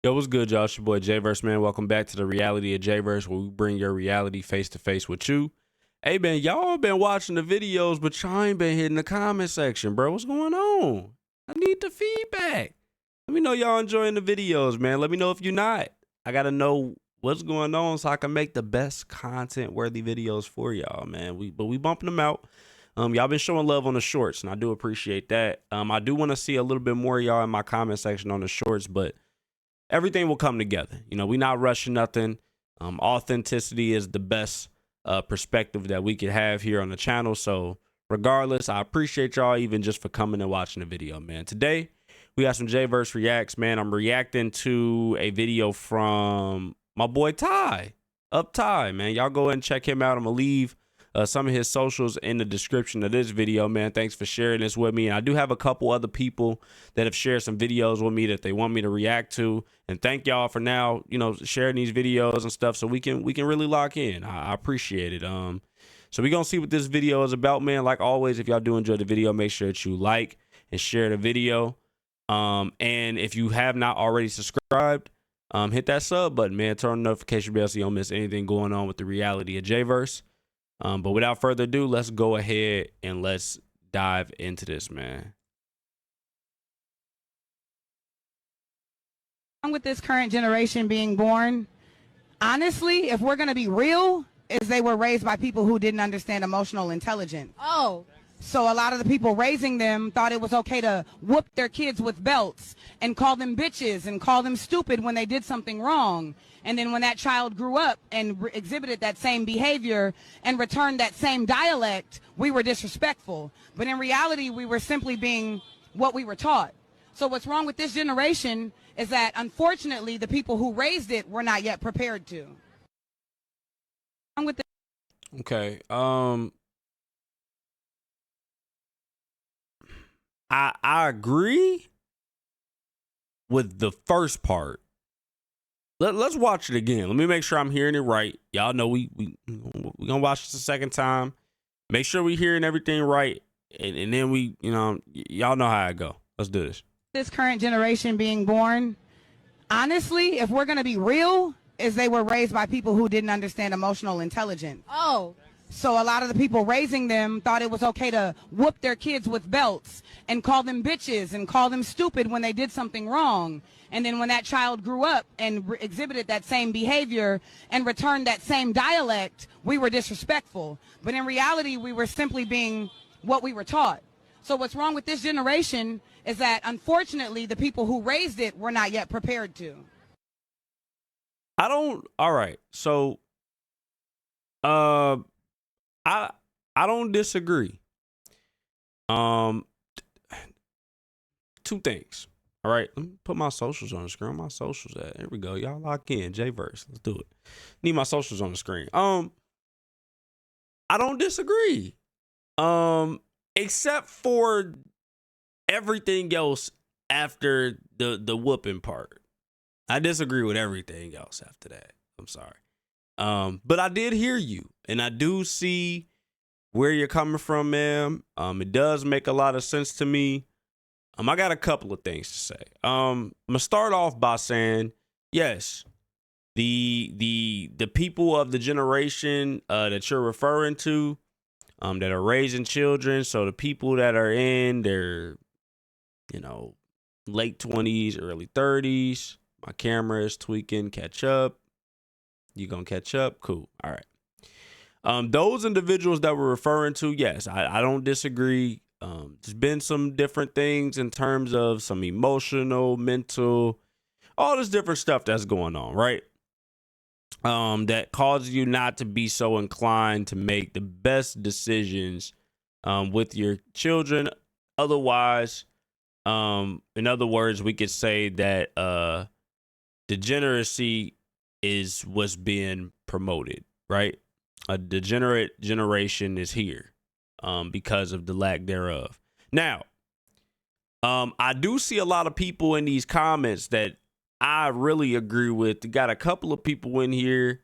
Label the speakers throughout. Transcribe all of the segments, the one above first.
Speaker 1: Yo, what's good, y'all? It's your boy Jvrse, man. Welcome back to the reality of Jvrse, where we bring your reality face to face with you. Hey, man, y'all been watching the videos, but y'all ain't been hitting the comment section, bro. What's going on? I need the feedback. Let me know y'all enjoying the videos, man. Let me know if you're not. I gotta know what's going on so I can make the best content-worthy videos for y'all, man. We bumping them out. Y'all been showing love on the shorts, and I do appreciate that. I do want to see a little bit more of y'all in my comment section on the shorts, but everything will come together. You know, we not rushing nothing. Authenticity is the best perspective that we could have here on the channel. So regardless, I appreciate y'all even just for coming and watching the video, man. Today, we got some Jvrse reacts, man. I'm reacting to a video from my boy Ty, man. Y'all go ahead and check him out. I'm going to leave some of his socials in the description of this video, man. Thanks for sharing this with me. And I do have a couple other people that have shared some videos with me that they want me to react to. And thank y'all for now, you know, sharing these videos and stuff so we can really lock in. I appreciate it. So we're going to see what this video is about, man. Like always, if y'all do enjoy the video, make sure that you like and share the video. And if you have not already subscribed, hit that sub button, man. Turn on the notification bell so you don't miss anything going on with the reality of Jvrse. But without further ado, let's go ahead and let's dive into this, man.
Speaker 2: With this current generation being born, honestly, if we're going to be real, is they were raised by people who didn't understand emotional intelligence.
Speaker 3: Oh.
Speaker 2: So a lot of the people raising them thought it was okay to whoop their kids with belts and call them bitches and call them stupid when they did something wrong. And then when that child grew up and exhibited that same behavior and returned that same dialect, we were disrespectful. But in reality, we were simply being what we were taught. So what's wrong with this generation is that, unfortunately, the people who raised it were not yet prepared to.
Speaker 1: Okay. I agree with the first part. Let's watch it again. Let me make sure I'm hearing it right. Y'all know we gonna watch this a second time. Make sure we hearing everything right, and then we, you know, y'all know how I go. Let's do this.
Speaker 2: This current generation being born, honestly, if we're gonna be real, is they were raised by people who didn't understand emotional intelligence.
Speaker 3: Oh.
Speaker 2: So a lot of the people raising them thought it was okay to whoop their kids with belts and call them bitches and call them stupid when they did something wrong. And then when that child grew up and exhibited that same behavior and returned that same dialect, we were disrespectful. But in reality, we were simply being what we were taught. So what's wrong with this generation is that, unfortunately, the people who raised it were not yet prepared to.
Speaker 1: All right. So, I don't disagree. Two things. All right, let me put my socials on the screen. My socials at, here we go. Y'all lock in. Jvrse. Let's do it. Need my socials on the screen. I don't disagree. Except for everything else after the whooping part. I disagree with everything else after that. I'm sorry. But I did hear you, and I do see where you're coming from, ma'am. It does make a lot of sense to me. I got a couple of things to say. I'm gonna start off by saying, yes, the people of the generation that you're referring to, that are raising children, so the people that are in their, you know, late 20s, early 30s. My camera is tweaking. Catch up. You gonna catch up? Cool. All right. Those individuals that we're referring to, yes, I don't disagree. There's been some different things in terms of some emotional, mental, all this different stuff that's going on, right? That causes you not to be so inclined to make the best decisions with your children. Otherwise, in other words, we could say that degeneracy is what's being promoted, right? A degenerate generation is here because of the lack thereof. Now, I do see a lot of people in these comments that I really agree with. Got a couple of people in here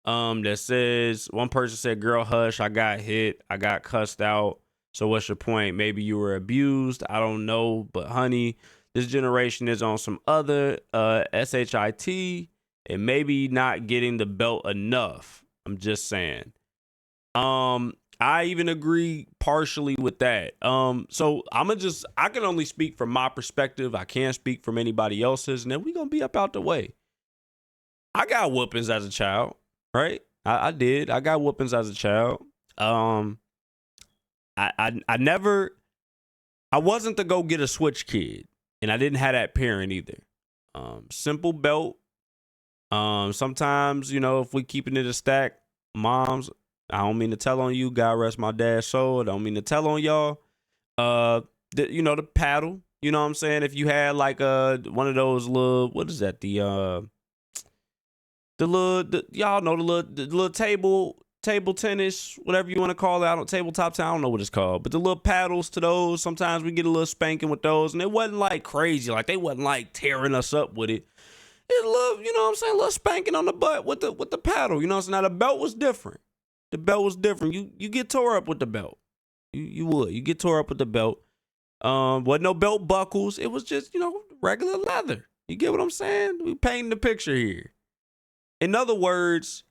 Speaker 1: that says, one person said, girl, hush, I got hit, I got cussed out. So what's your point? Maybe you were abused. I don't know. But honey, This generation is on some other shit and maybe not getting the belt enough. I'm just saying. I even agree partially with that. So I can only speak from my perspective. I can't speak from anybody else's, and then we gonna be up out the way. I got whoopings as a child, right? I did. I got whoopings as a child. I never. I wasn't the go get a switch kid, and I didn't have that parent either. Simple belt. Sometimes, if we keeping it a stack, moms, I don't mean to tell on you. God rest my dad's soul. I don't mean to tell on y'all. The paddle. You know what I'm saying? If you had like one of those little, what is that? Y'all know the little table tennis, whatever you want to call it. I don't tabletop tennis. I don't know what it's called, but the little paddles to those. Sometimes we get a little spanking with those, and it wasn't like crazy. Like they wasn't like tearing us up with it. It's a little, you know what I'm saying, a little spanking on the butt with the paddle. You know what I'm saying? Now the belt was different. The belt was different. You get tore up with the belt. You get tore up with the belt. Wasn't no belt buckles. It was just, regular leather. You get what I'm saying? We painting the picture here. In other words,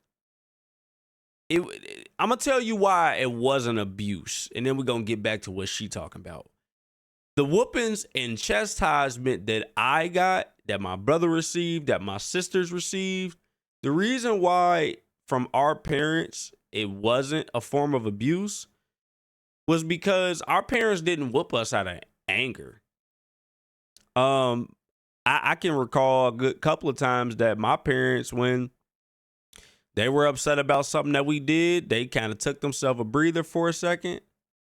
Speaker 1: I'm gonna tell you why it wasn't abuse, and then we're gonna get back to what she talking about. The whoopings and chastisement that I got, that my brother received, that my sisters received, the reason why from our parents it wasn't a form of abuse was because our parents didn't whoop us out of anger. I can recall a good couple of times that my parents, when they were upset about something that we did, they kind of took themselves a breather for a second.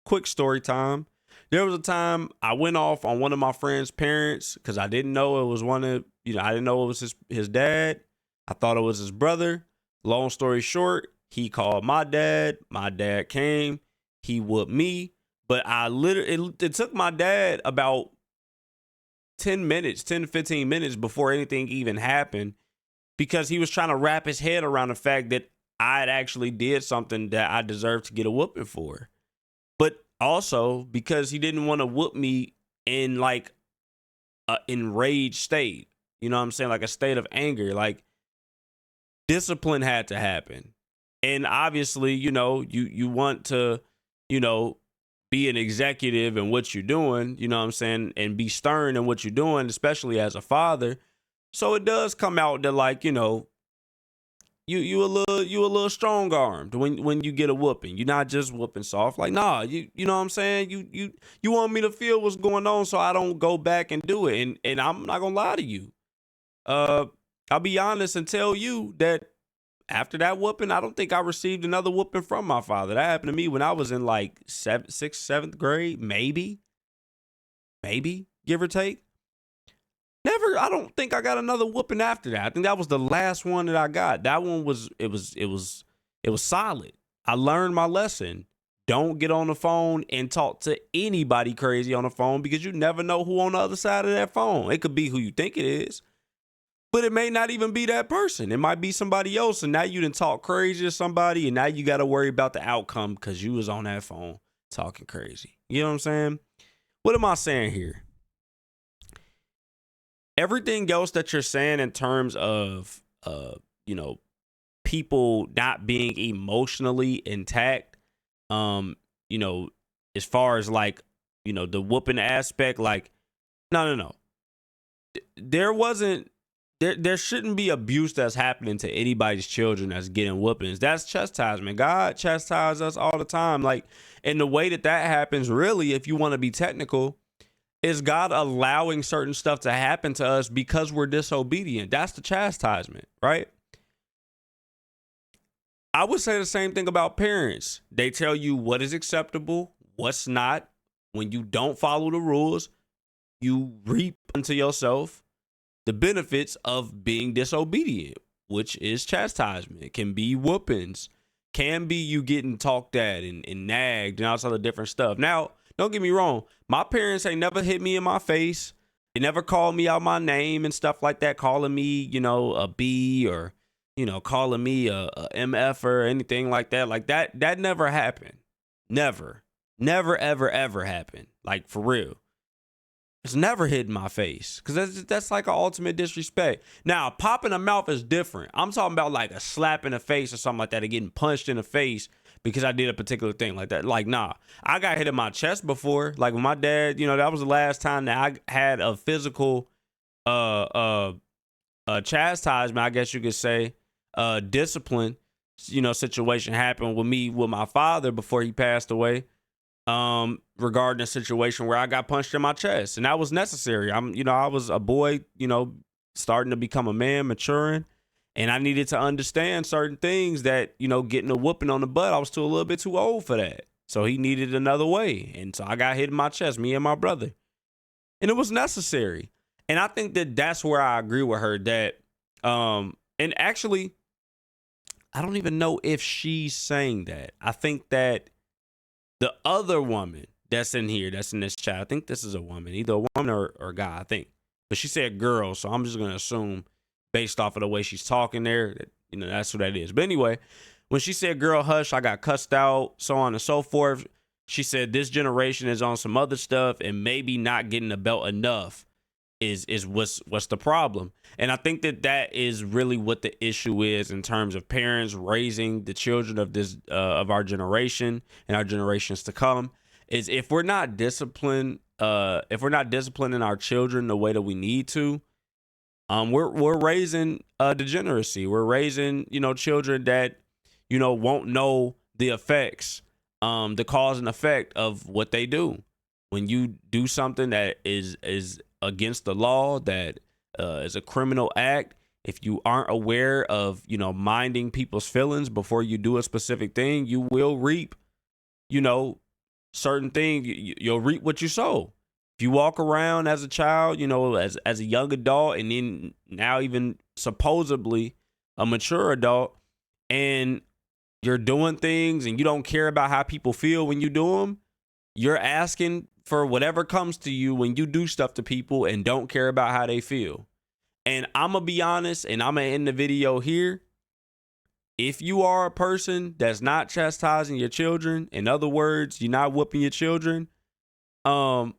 Speaker 1: Quick story time. There was a time I went off on one of my friend's parents because I didn't know it was I didn't know it was his dad. I thought it was his brother. Long story short, he called my dad. My dad came. He whooped me. But it took my dad about 10 to 15 minutes before anything even happened, because he was trying to wrap his head around the fact that I had actually did something that I deserved to get a whooping for. But also because he didn't want to whoop me in like an enraged state. You know what I'm saying? Like a state of anger. Like discipline had to happen. And obviously, you want to, be an executive in what you're doing, you know what I'm saying, and be stern in what you're doing, especially as a father. So it does come out that, like, you a little strong armed when you get a whooping. You're not just whooping soft. Like, nah, you know what I'm saying? You want me to feel what's going on so I don't go back and do it. And I'm not gonna lie to you. I'll be honest and tell you that after that whooping, I don't think I received another whooping from my father. That happened to me when I was in like 6th, 7th grade, maybe, give or take. Never, I don't think I got another whooping after that. I think that was the last one that I got. That one was solid. I learned my lesson. Don't get on the phone and talk to anybody crazy on the phone, because you never know who on the other side of that phone. It could be who you think it is, but it may not even be that person. It might be somebody else, and now you done talk crazy to somebody, and now you got to worry about the outcome because you was on that phone talking crazy. You know what I'm saying? What am I saying here? Everything else that you're saying in terms of, people not being emotionally intact, as far as like, the whooping aspect, like, no. There shouldn't be abuse that's happening to anybody's children that's getting whoopings. That's chastisement. God chastises us all the time. Like, and the way that happens, really, if you want to be technical, is God allowing certain stuff to happen to us because we're disobedient. That's the chastisement, right? I would say the same thing about parents. They tell you what is acceptable, what's not. When you don't follow the rules, you reap unto yourself the benefits of being disobedient, which is chastisement. It can be whoopings, can be you getting talked at and nagged and all this other different stuff. Now, don't get me wrong. My parents ain't never hit me in my face. They never called me out my name and stuff like that, calling me, a B, or, calling me a MF or anything like that. Like that never happened. Never, ever happened. Like, for real. It's never hit my face because that's like an ultimate disrespect. Now, a pop in the mouth is different. I'm talking about like a slap in the face or something like that, or getting punched in the face because I did a particular thing like that. Like, nah, I got hit in my chest before. Like with my dad, you know, that was the last time that I had a physical chastisement, I guess you could say, discipline, you know, situation happened with me with my father before he passed away. Regarding a situation where I got punched in my chest, and that was necessary. I was a boy, you know, starting to become a man, maturing, and I needed to understand certain things that, you know, getting a whooping on the butt, I was a little bit too old for that. So he needed another way. And so I got hit in my chest, me and my brother, and it was necessary. And I think that that's where I agree with her that, and actually, I don't even know if she's saying that. I think that the other woman that's in here, that's in this chat, I think this is a woman, either a woman or a guy, I think. But she said girl, so I'm just going to assume based off of the way she's talking there, that, you know, that's who that is. But anyway, when she said girl hush, I got cussed out, so on and so forth. She said this generation is on some other stuff and maybe not getting the belt enough is what's the problem. And I think that is really what the issue is in terms of parents raising the children of this of our generation and our generations to come, is if we're not disciplining our children the way that we need to, we're raising degeneracy. We're raising, you know, children that, you know, won't know the effects, the cause and effect of what they do. When you do something that is against the law, that is a criminal act, if you aren't aware of, you know, minding people's feelings before you do a specific thing, you will reap, you know, certain things. You'll reap what you sow. If you walk around as a child, you know, as a young adult, and then now even supposedly a mature adult, and you're doing things and you don't care about how people feel when you do them, you're asking for whatever comes to you when you do stuff to people and don't care about how they feel. And I'm going to be honest, and I'm going to end the video here. If you are a person that's not chastising your children, in other words, you're not whooping your children, I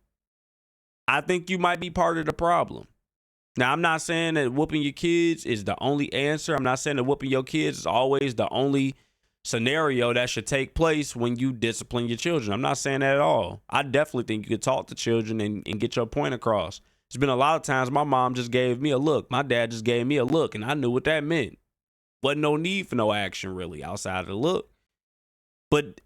Speaker 1: think you might be part of the problem. Now, I'm not saying that whooping your kids is the only answer. I'm not saying that whooping your kids is always the only scenario that should take place when you discipline your children. I'm not saying that at all. I definitely think you could talk to children and get your point across. There's been a lot of times my mom just gave me a look. My dad just gave me a look, and I knew what that meant. Wasn't no need for no action really outside of the look. But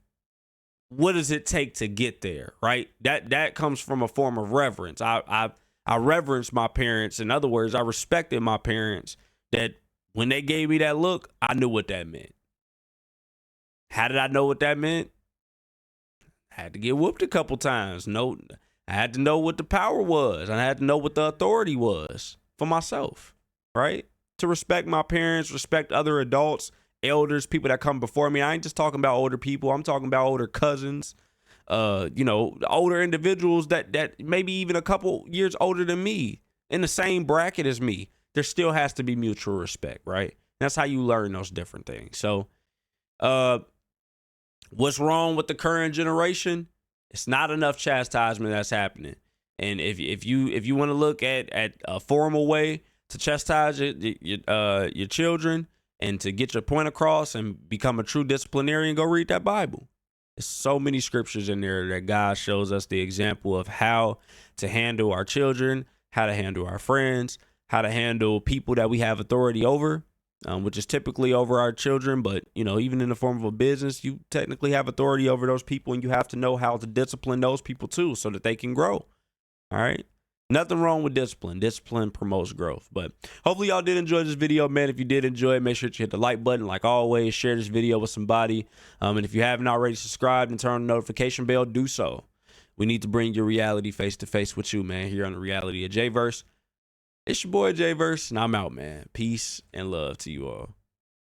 Speaker 1: what does it take to get there, right? That comes from a form of reverence. I reverenced my parents. In other words, I respected my parents, that when they gave me that look, I knew what that meant. How did I know what that meant? I had to get whooped a couple times. No, I had to know what the power was. I had to know what the authority was for myself, right? To respect my parents, respect other adults, elders, people that come before me. I ain't just talking about older people. I'm talking about older cousins, you know, older individuals that maybe even a couple years older than me, in the same bracket as me. There still has to be mutual respect, right? That's how you learn those different things. So, what's wrong with the current generation? It's not enough chastisement that's happening. And if you want to look at a formal way to chastise your children and to get your point across and become a true disciplinarian, go read that Bible. There's so many scriptures in there that God shows us the example of how to handle our children, how to handle our friends, how to handle people that we have authority over, which is typically over our children. But, you know, even in the form of a business, you technically have authority over those people, and you have to know how to discipline those people too, so that they can grow. All right. Nothing wrong with discipline. Discipline promotes growth. But hopefully y'all did enjoy this video, man. If you did enjoy it, make sure to hit the like button. Like always, share this video with somebody. And if you haven't already subscribed and turned on the notification bell, do so. We need to bring your reality face to face with you, man, here on the Reality of Jvrse. It's your boy Jvrse, and I'm out, man. Peace and love to you all.